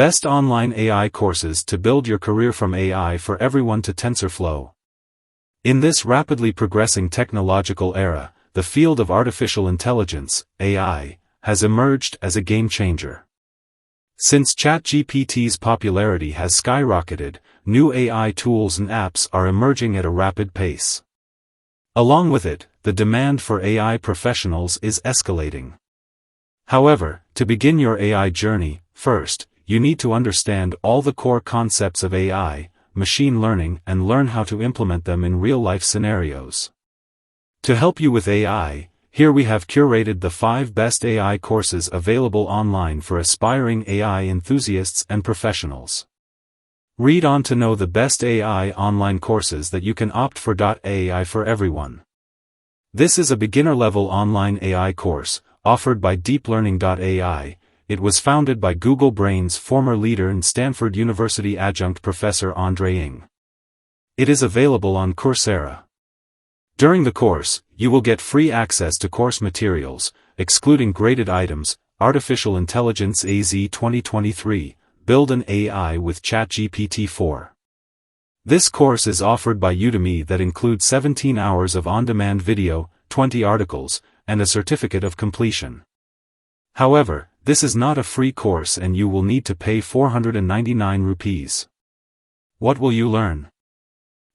Best online AI courses to build your career from AI for everyone to TensorFlow. In this rapidly progressing technological era, the field of artificial intelligence, AI, has emerged as a game changer. Since ChatGPT's popularity has skyrocketed, new AI tools and apps are emerging at a rapid pace. Along with it, the demand for AI professionals is escalating. However, to begin your AI journey, first, you need to understand all the core concepts of AI, machine learning, and learn how to implement them in real-life scenarios. To help you with AI, here we have curated the 5 best AI courses available online for aspiring AI enthusiasts and professionals. Read on to know the best AI online courses that you can opt for. AI for everyone. This is a beginner-level online AI course, offered by deeplearning.ai. It was founded by Google Brain's former leader and Stanford University adjunct professor Andre Ng. It is available on Coursera. During the course, you will get free access to course materials, excluding graded items, Artificial Intelligence AZ 2023, Build an AI with ChatGPT 4. This course is offered by Udemy that includes 17 hours of on-demand video, 20 articles, and a certificate of completion. However, this is not a free course and you will need to pay 499 rupees. What will you learn?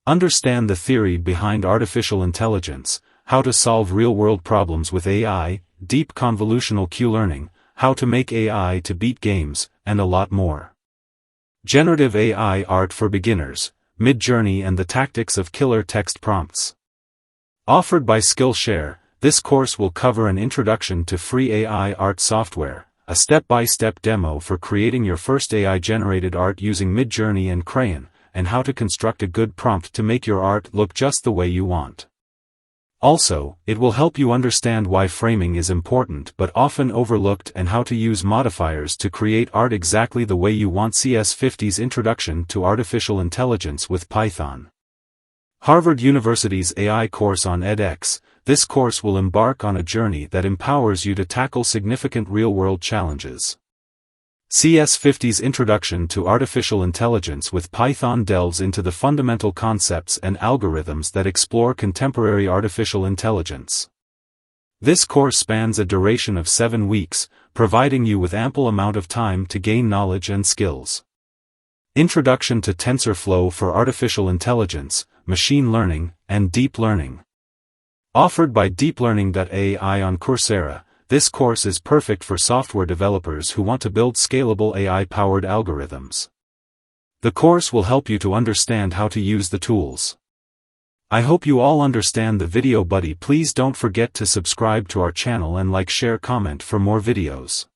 Understand the theory behind artificial intelligence, how to solve real-world problems with AI, deep convolutional Q-learning, how to make AI to beat games, and a lot more. Generative AI art for beginners, Mid-Journey and the tactics of killer text prompts. Offered by Skillshare, this course will cover an introduction to free AI art software, a step-by-step demo for creating your first AI-generated art using Mid-Journey and Crayon, and how to construct a good prompt to make your art look just the way you want. Also, it will help you understand why framing is important but often overlooked and how to use modifiers to create art exactly the way you want. CS50's Introduction to Artificial Intelligence with Python. Harvard University's AI course on edX. This course will embark on a journey that empowers you to tackle significant real-world challenges. CS50's Introduction to Artificial Intelligence with Python delves into the fundamental concepts and algorithms that explore contemporary artificial intelligence. This course spans a duration of 7 weeks, providing you with ample amount of time to gain knowledge and skills. Introduction to TensorFlow for Artificial Intelligence, Machine Learning, and Deep Learning. Offered by deeplearning.ai on Coursera, this course is perfect for software developers who want to build scalable AI-powered algorithms. The course will help you to understand how to use the tools. I hope you all understand the video, buddy. Please don't forget to subscribe to our channel and like, share, comment for more videos.